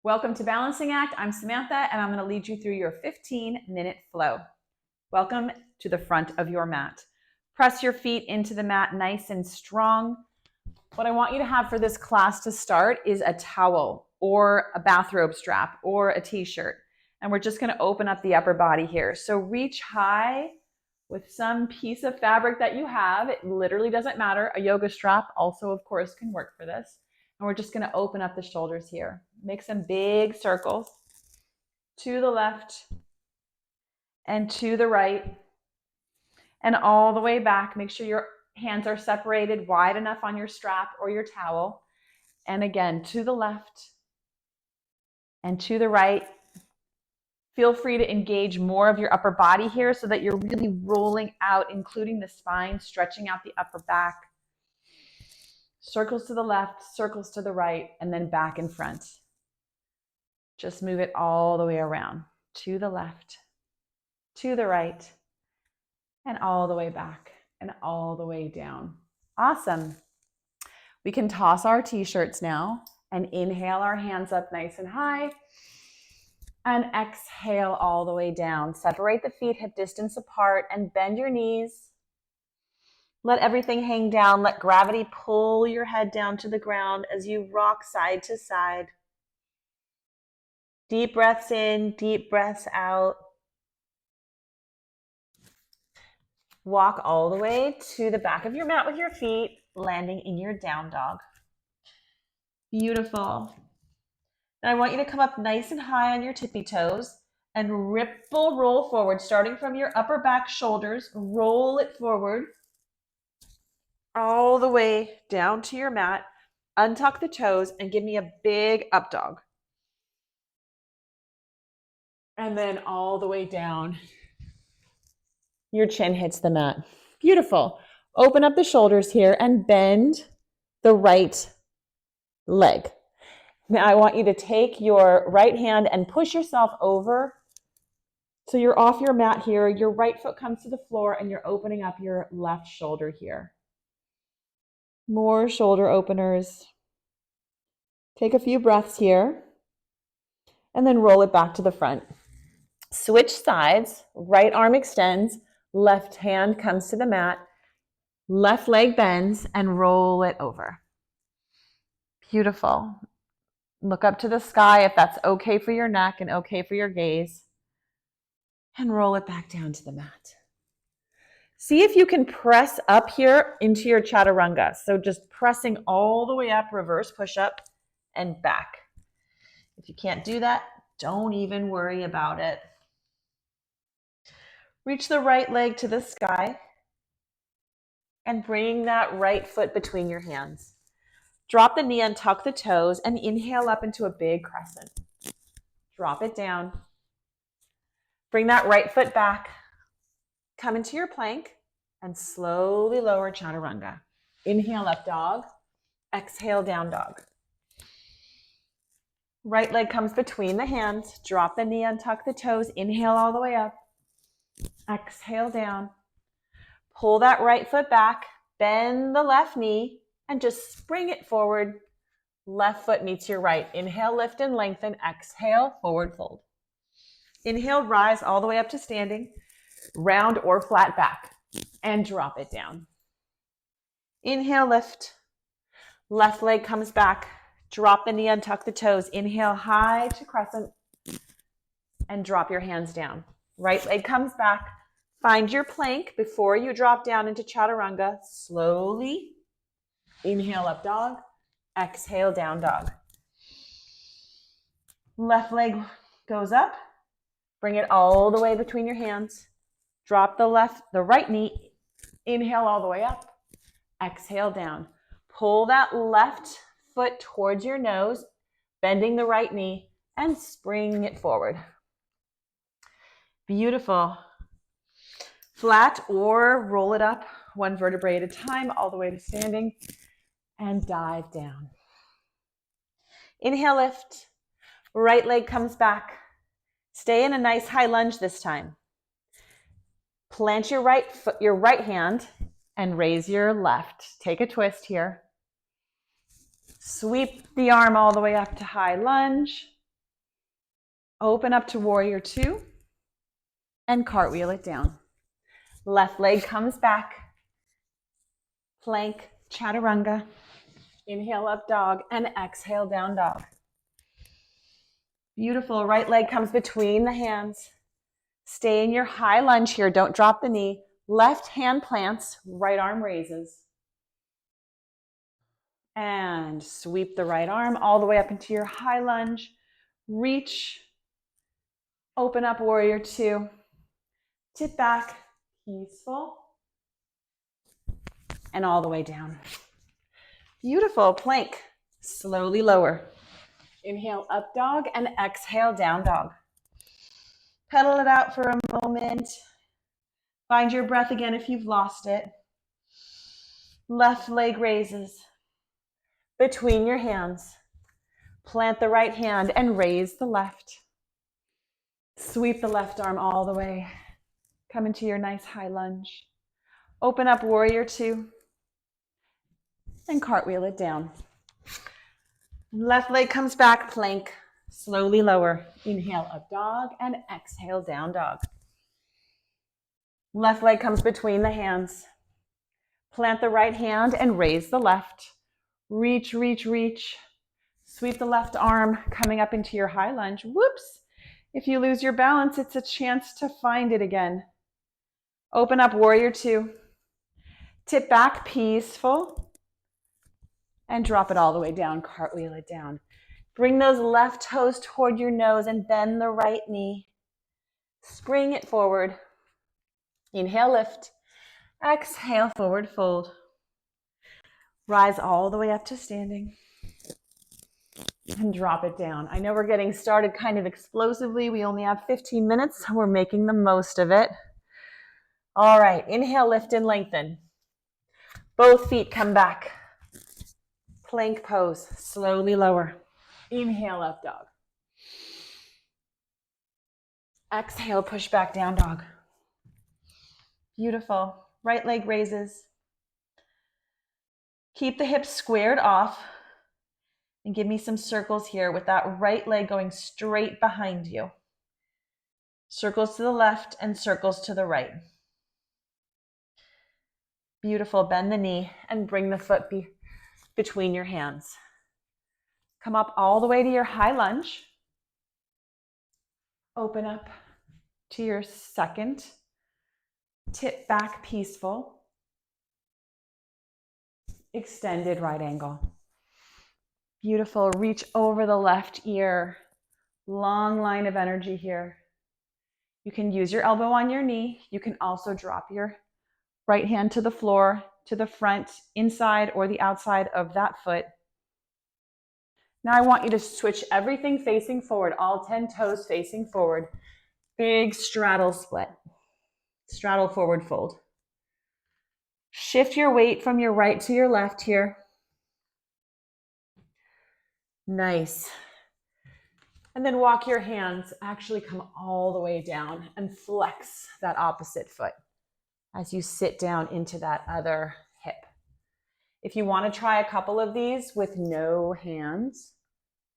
Welcome to Balancing Act. I'm Samantha, and I'm going to lead you through your 15-minute flow. Welcome to the front of your mat. Press your feet into the mat nice and strong. What I want you to have for this class to start is a towel or a bathrobe strap or a t-shirt. And we're just going to open up the upper body here. So reach high with some piece of fabric that you have. It literally doesn't matter. A yoga strap also, of course, can work for this. And we're just going to open up the shoulders here. Make some big circles to the left and to the right and all the way back. Make sure your hands are separated wide enough on your strap or your towel. And again, to the left and to the right. Feel free to engage more of your upper body here so that you're really rolling out, including the spine, stretching out the upper back. Circles to the left, circles to the right, and then back and front. Just move it all the way around, to the left, to the right, and all the way back, and all the way down. Awesome. We can toss our t-shirts now and inhale our hands up nice and high. And exhale all the way down. Separate the feet hip distance apart and bend your knees. Let everything hang down. Let gravity pull your head down to the ground as you rock side to side. Deep breaths in, deep breaths out. Walk all the way to the back of your mat with your feet, landing in your down dog. Beautiful. Now I want you to come up nice and high on your tippy toes and ripple roll forward, starting from your upper back shoulders. Roll it forward all the way down to your mat. Untuck the toes and give me a big up dog. And then all the way down. Your chin hits the mat. Beautiful. Open up the shoulders here and bend the right leg. Now I want you to take your right hand and push yourself over. So you're off your mat here. Your right foot comes to the floor and you're opening up your left shoulder here. More shoulder openers. Take a few breaths here and then roll it back to the front. Switch sides. Right arm extends. Left hand comes to the mat. Left leg bends and roll it over. Beautiful. Look up to the sky if that's okay for your neck and okay for your gaze. And roll it back down to the mat. See if you can press up here into your chaturanga. So just pressing all the way up, reverse push up and back. If you can't do that, don't even worry about it. Reach the right leg to the sky and bring that right foot between your hands. Drop the knee and tuck the toes and inhale up into a big crescent. Drop it down. Bring that right foot back. Come into your plank and slowly lower chaturanga. Inhale up dog. Exhale down dog. Right leg comes between the hands. Drop the knee and tuck the toes. Inhale all the way up. Exhale down. Pull that right foot back. Bend the left knee. And just spring it forward. Left foot meets your right. Inhale, lift and lengthen. Exhale, forward fold. Inhale, rise all the way up to standing. Round or flat back. And drop it down. Inhale, lift. Left leg comes back. Drop the knee, untuck the toes. Inhale, high to crescent. And drop your hands down. Right leg comes back. Find your plank before you drop down into chaturanga. Slowly. Inhale up dog, exhale down dog. Left leg goes up, bring it all the way between your hands. Drop the right knee, inhale all the way up, exhale down. Pull that left foot towards your nose, bending the right knee and spring it forward. Beautiful. Flat or roll it up, one vertebrae at a time, all the way to standing. And dive down. Inhale, lift. Right leg comes back. Stay in a nice high lunge this time. Plant your right hand and raise your left. Take a twist here. Sweep the arm all the way up to high lunge. Open up to warrior two and cartwheel it down. Left leg comes back. Plank, chaturanga. Inhale up dog and exhale down dog. Beautiful. Right leg comes between the hands. Stay in your high lunge here. Don't drop the knee. Left hand plants, right arm raises. And sweep the right arm all the way up into your high lunge. Reach. Open up warrior two. Tip back. Peaceful. And all the way down. Beautiful. Plank. Slowly lower. Inhale up dog and exhale down dog. Pedal it out for a moment. Find your breath again if you've lost it. Left leg raises. Between your hands. Plant the right hand and raise the left. Sweep the left arm all the way. Come into your nice high lunge. Open up warrior two. And cartwheel it down. Left leg comes back, plank. Slowly lower. Inhale up dog and exhale down dog. Left leg comes between the hands. Plant the right hand and raise the left. Reach, reach, reach. Sweep the left arm coming up into your high lunge. Whoops. If you lose your balance, it's a chance to find it again. Open up warrior two. Tip back, peaceful. And drop it all the way down, cartwheel it down. Bring those left toes toward your nose and bend the right knee. Spring it forward. Inhale, lift. Exhale, forward fold. Rise all the way up to standing. And drop it down. I know we're getting started kind of explosively. We only have 15 minutes. We're making the most of it. All right, inhale, lift and lengthen. Both feet come back. Plank pose, slowly lower. Inhale, up dog. Exhale, push back down dog. Beautiful. Right leg raises. Keep the hips squared off. And give me some circles here with that right leg going straight behind you. Circles to the left and circles to the right. Beautiful. Bend the knee and bring the foot between your hands. Come up all the way to your high lunge. Open up to your second. Tip back, peaceful. Extended right angle. Beautiful. Reach over the left ear. Long line of energy here. You can use your elbow on your knee. You can also drop your right hand to the floor, to the front, inside, or the outside of that foot. Now I want you to switch everything facing forward, all 10 toes facing forward. Big straddle split. Straddle forward fold. Shift your weight from your right to your left here. Nice. And then walk your hands, actually come all the way down and flex that opposite foot as you sit down into that other hip. If you want to try a couple of these with no hands,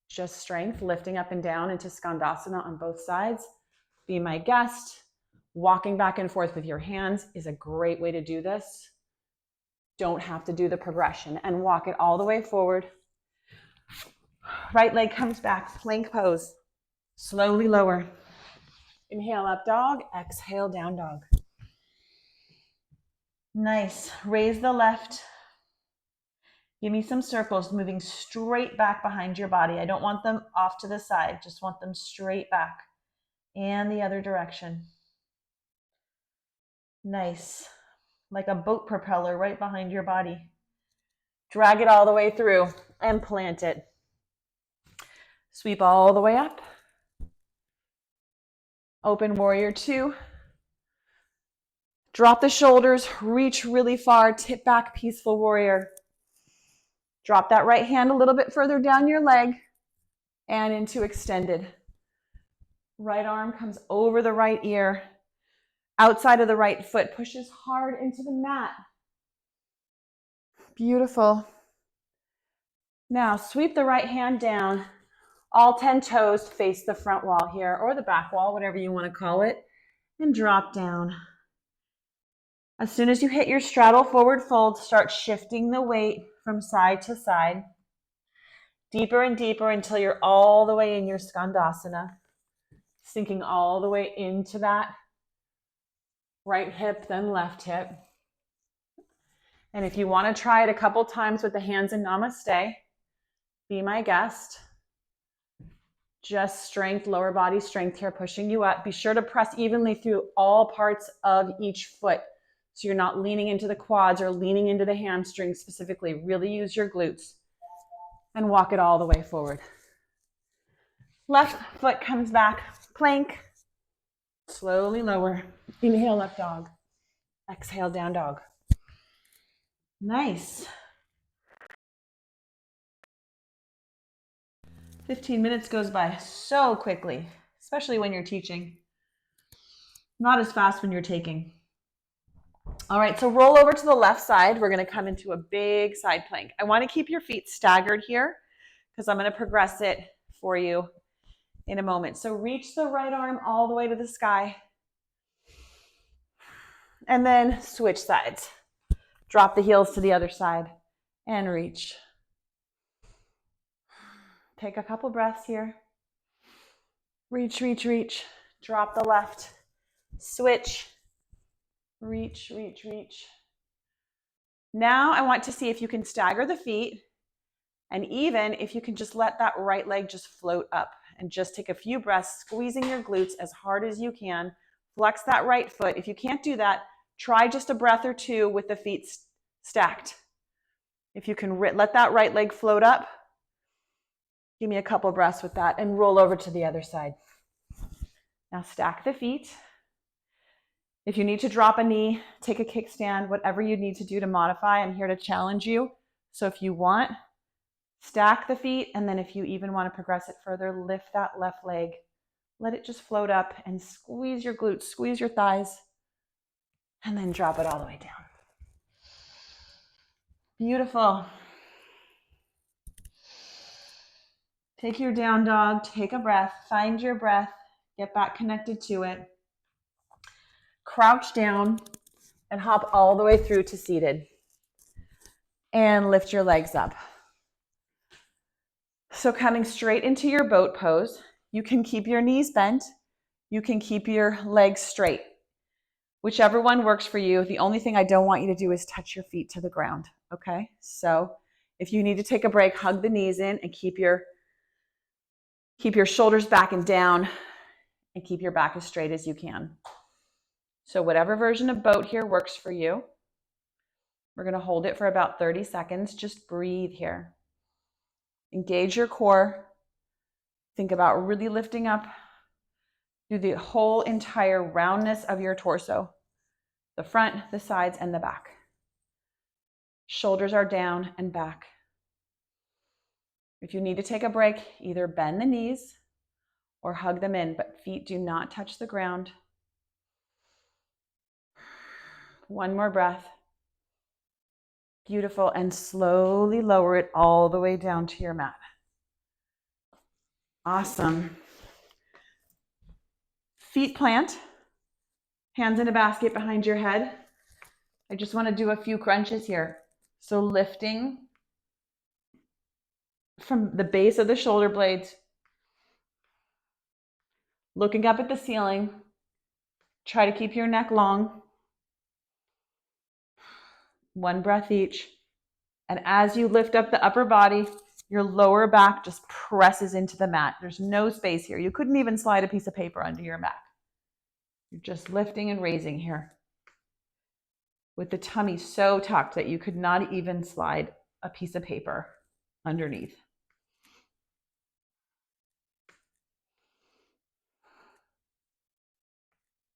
just strength, lifting up and down into Skandasana on both sides, be my guest. Walking back and forth with your hands is a great way to do this. Don't have to do the progression and walk it all the way forward. Right leg comes back, plank pose. Slowly lower. Inhale up dog, exhale down dog. Nice. Raise the left. Give me some circles moving straight back behind your body. I don't want them off to the side, just want them straight back and the other direction. Nice. Like a boat propeller right behind your body. Drag it all the way through and plant it. Sweep all the way up. Open warrior two. Drop the shoulders, reach really far, tip back, peaceful warrior. Drop that right hand a little bit further down your leg and into extended. Right arm comes over the right ear. Outside of the right foot pushes hard into the mat. Beautiful. Now sweep the right hand down All 10 toes face the front wall here, or the back wall, whatever you want to call it, and drop down. As soon as you hit your straddle forward fold, start shifting the weight from side to side, deeper and deeper until you're all the way in your Skandasana, sinking all the way into that right hip, then left hip. And if you want to try it a couple times with the hands in Namaste, be my guest. Just strength, lower body strength here, pushing you up. Be sure to press evenly through all parts of each foot. So you're not leaning into the quads or leaning into the hamstrings specifically. Really use your glutes and walk it all the way forward. Left foot comes back, plank. Slowly lower. Inhale, up dog. Exhale, down dog. Nice. 15 minutes goes by so quickly, especially when you're teaching. Not as fast when you're taking. All right, so roll over to the left side. We're going to come into a big side plank. I want to keep your feet staggered here because I'm going to progress it for you in a moment. So reach the right arm all the way to the sky. And then switch sides. Drop the heels to the other side and reach. Take a couple breaths here. Reach, reach, reach. Drop the left. Switch. Reach, reach, reach. Now I want to see if you can stagger the feet, and even if you can just let that right leg just float up and just take a few breaths, squeezing your glutes as hard as you can. Flex that right foot. If you can't do that, try just a breath or two with the feet stacked. If you can let that right leg float up, give me a couple breaths with that and roll over to the other side. Now stack the feet. If you need to drop a knee, take a kickstand, whatever you need to do to modify, I'm here to challenge you. So if you want, stack the feet, and then if you even want to progress it further, lift that left leg. Let it just float up and squeeze your glutes, squeeze your thighs, and then drop it all the way down. Beautiful. Take your down dog, take a breath, find your breath, get back connected to it. Crouch down and hop all the way through to seated. And lift your legs up. So coming straight into your boat pose, you can keep your knees bent, you can keep your legs straight. Whichever one works for you. The only thing I don't want you to do is touch your feet to the ground, okay? So if you need to take a break, hug the knees in and keep your shoulders back and down and keep your back as straight as you can. So whatever version of boat here works for you. We're going to hold it for about 30 seconds. Just breathe here. Engage your core. Think about really lifting up through the whole entire roundness of your torso. The front, the sides, and the back. Shoulders are down and back. If you need to take a break, either bend the knees or hug them in, but feet do not touch the ground. One more breath. Beautiful. And slowly lower it all the way down to your mat. Awesome. Feet plant. Hands in a basket behind your head. I just want to do a few crunches here. So lifting from the base of the shoulder blades, looking up at the ceiling. Try to keep your neck long. One breath each. And as you lift up the upper body, your lower back just presses into the mat. There's no space here. You couldn't even slide a piece of paper under your back. You're just lifting and raising here. With the tummy so tucked that you could not even slide a piece of paper underneath.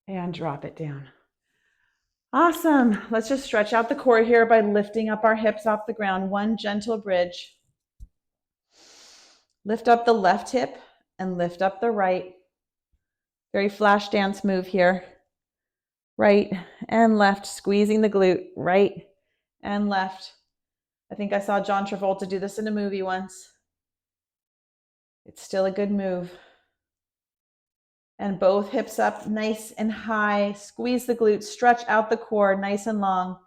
And drop it down. Awesome. Let's just stretch out the core here by lifting up our hips off the ground. One gentle bridge. Lift up the left hip and lift up the right. Very flash dance move here. Right and left, squeezing the glute. Right and left. I think I saw John Travolta do this in a movie once. It's still a good move. And both hips up nice and high. Squeeze the glutes, stretch out the core nice and long,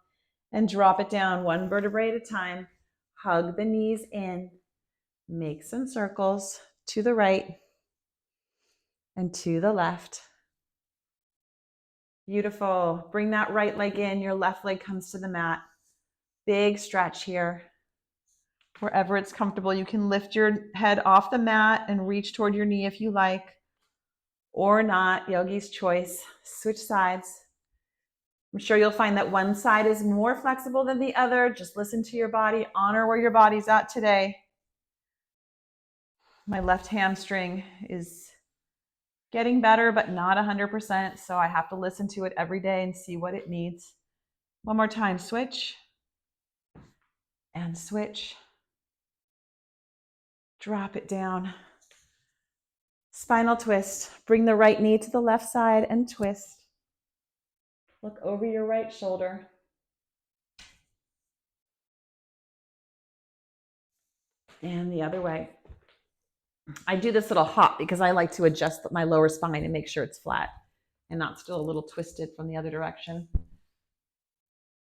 and drop it down one vertebrae at a time. Hug the knees in. Make some circles to the right and to the left. Beautiful. Bring that right leg in. Your left leg comes to the mat. Big stretch here. Wherever it's comfortable, you can lift your head off the mat and reach toward your knee if you like, or not. Yogi's choice. Switch sides. I'm sure you'll find that one side is more flexible than the other. Just listen to your body. Honor where your body's at today. My left hamstring is getting better, but not 100%. So I have to listen to it every day and see what it needs. One more time. Switch and switch. Drop it down. Spinal twist. Bring the right knee to the left side and twist. Look over your right shoulder. And the other way. I do this little hop because I like to adjust my lower spine and make sure it's flat and not still a little twisted from the other direction.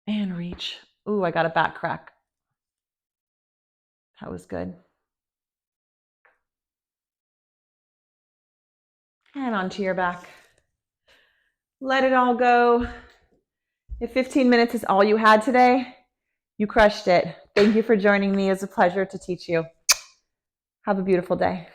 And reach. Ooh, I got a back crack. That was good. And onto your back. Let it all go. If 15 minutes is all you had today, you crushed it. Thank you for joining me. It's a pleasure to teach you. Have a beautiful day.